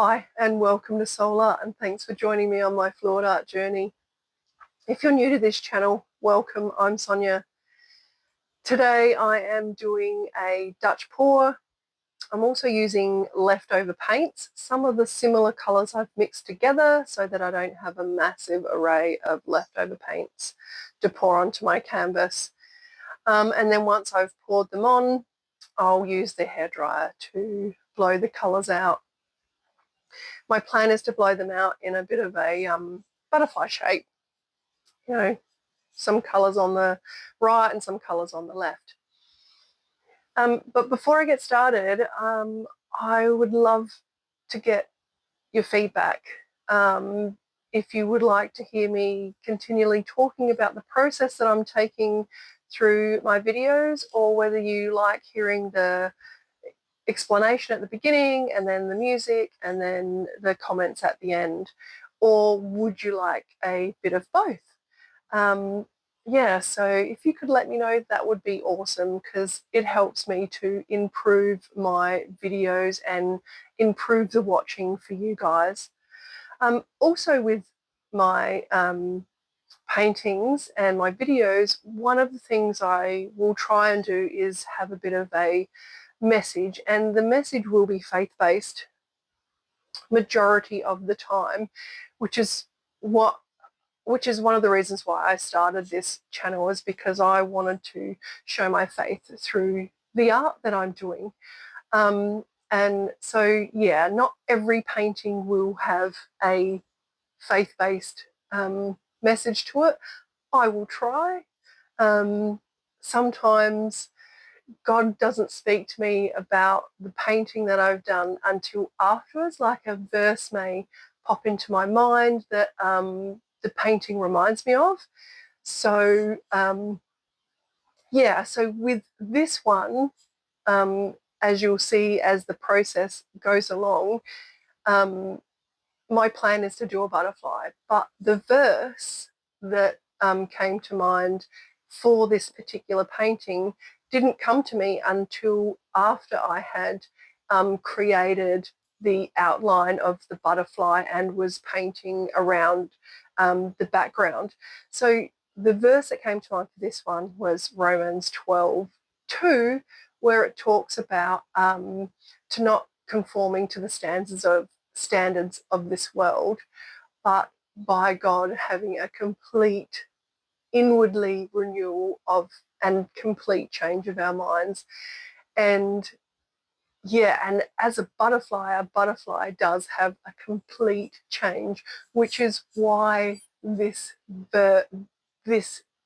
Hi and welcome to Soul Art, and thanks for joining me on my floored art journey. If you're new to this channel, welcome. I'm Sonia. Today I am doing a Dutch pour. I'm also using leftover paints. Some of the similar colours I've mixed together so that I don't have a massive array of leftover paints to pour onto my canvas. And then once I've poured them on, I'll use the hairdryer to blow the colours out. My plan is to blow them out in a bit of a butterfly shape, you know, some colours on the right and some colours on the left. But before I get started, I would love to get your feedback. If you would like to hear me continually talking about the process that I'm taking through my videos, or whether you like hearing the explanation at the beginning and then the music and then the comments at the end, or would you like a bit of both? Yeah, so if you could let me know, that would be awesome, because it helps me to improve my videos and improve the watching for you guys. Also with my paintings and my videos, one of the things I will try and do is have a bit of a message, and the message will be faith-based majority of the time, which is one of the reasons why I started this channel, is because I wanted to show my faith through the art that I'm doing. And so, yeah, not every painting will have a faith-based message to it. I will try. Sometimes God doesn't speak to me about the painting that I've done until afterwards, like a verse may pop into my mind that the painting reminds me of. So yeah, so with this one, as you'll see as the process goes along, my plan is to do a butterfly, but the verse that came to mind for this particular painting didn't come to me until after I had created the outline of the butterfly and was painting around the background. So the verse that came to mind for this one was Romans 12:2, where it talks about to not conforming to the standards of this world, but by God having a complete inwardly renewal of and complete change of our minds. And yeah, and as a butterfly does have a complete change, which is why this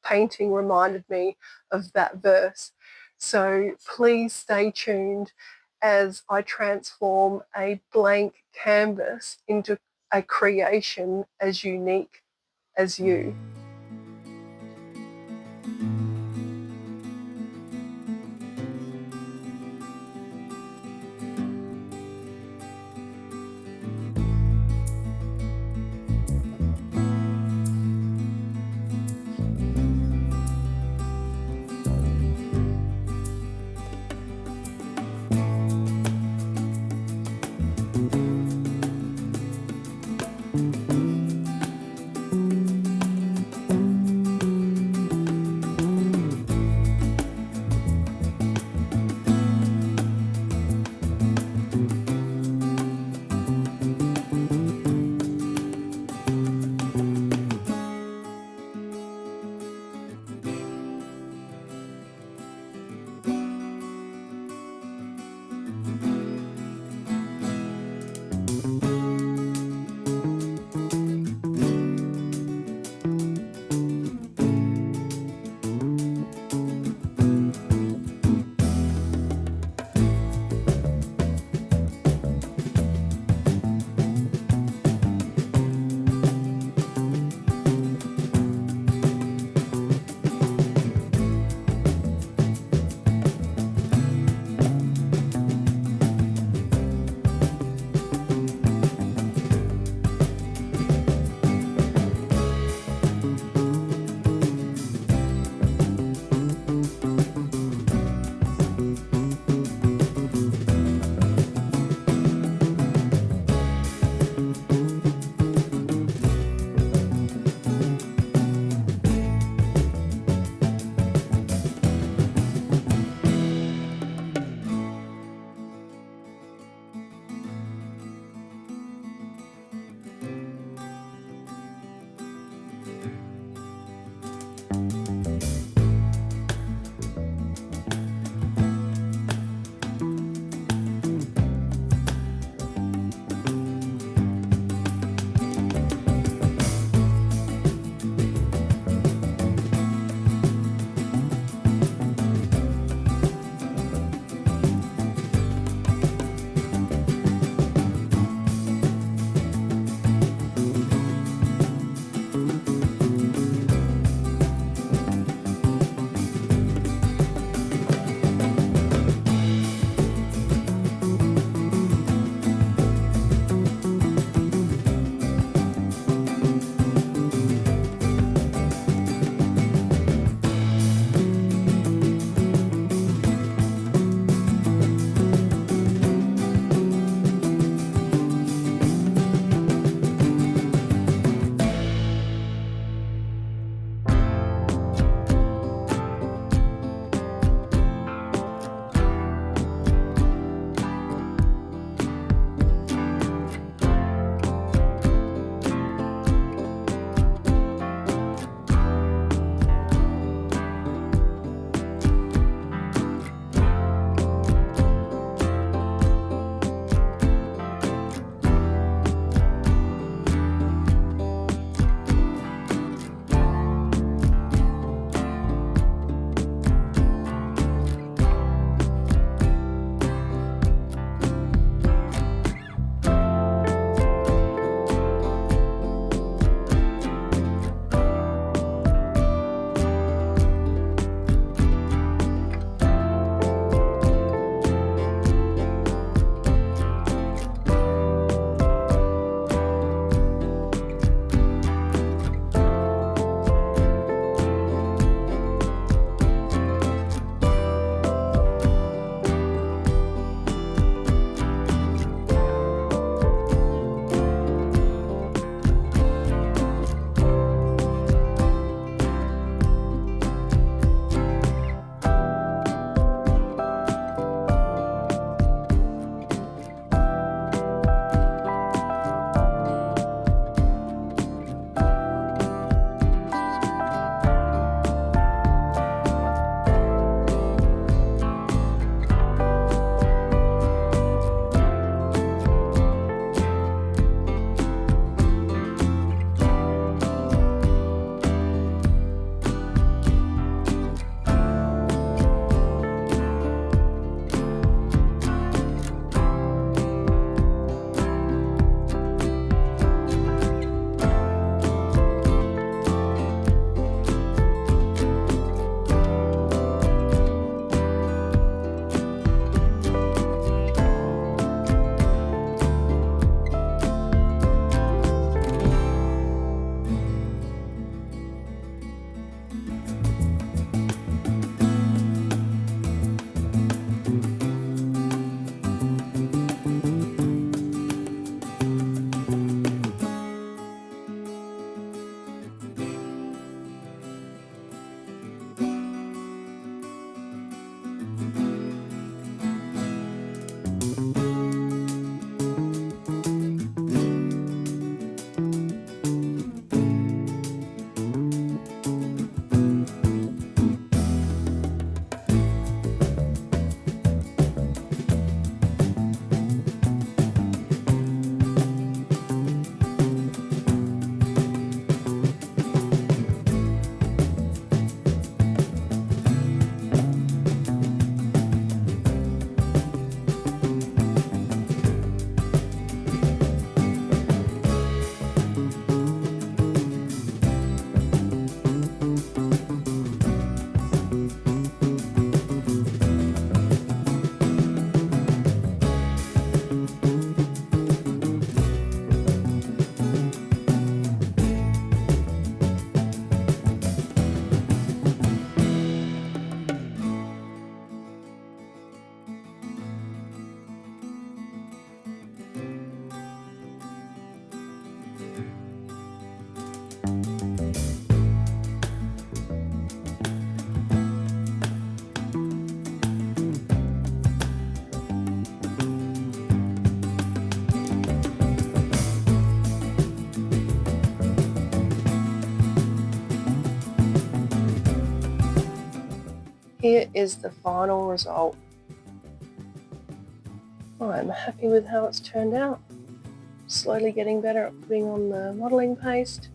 painting reminded me of that verse. So please stay tuned as I transform a blank canvas into a creation as unique as you. here is the final result. I'm happy with how it's turned out. Slowly getting better at putting on the modelling paste.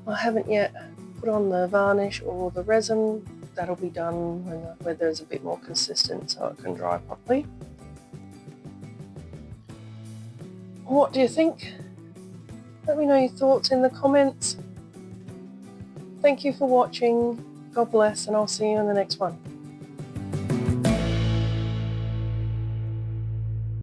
I haven't yet put on the varnish or the resin. That'll be done when the weather is a bit more consistent so it can dry properly. What do you think? Let me know your thoughts in the comments. Thank you for watching. God bless, and I'll see you in the next one.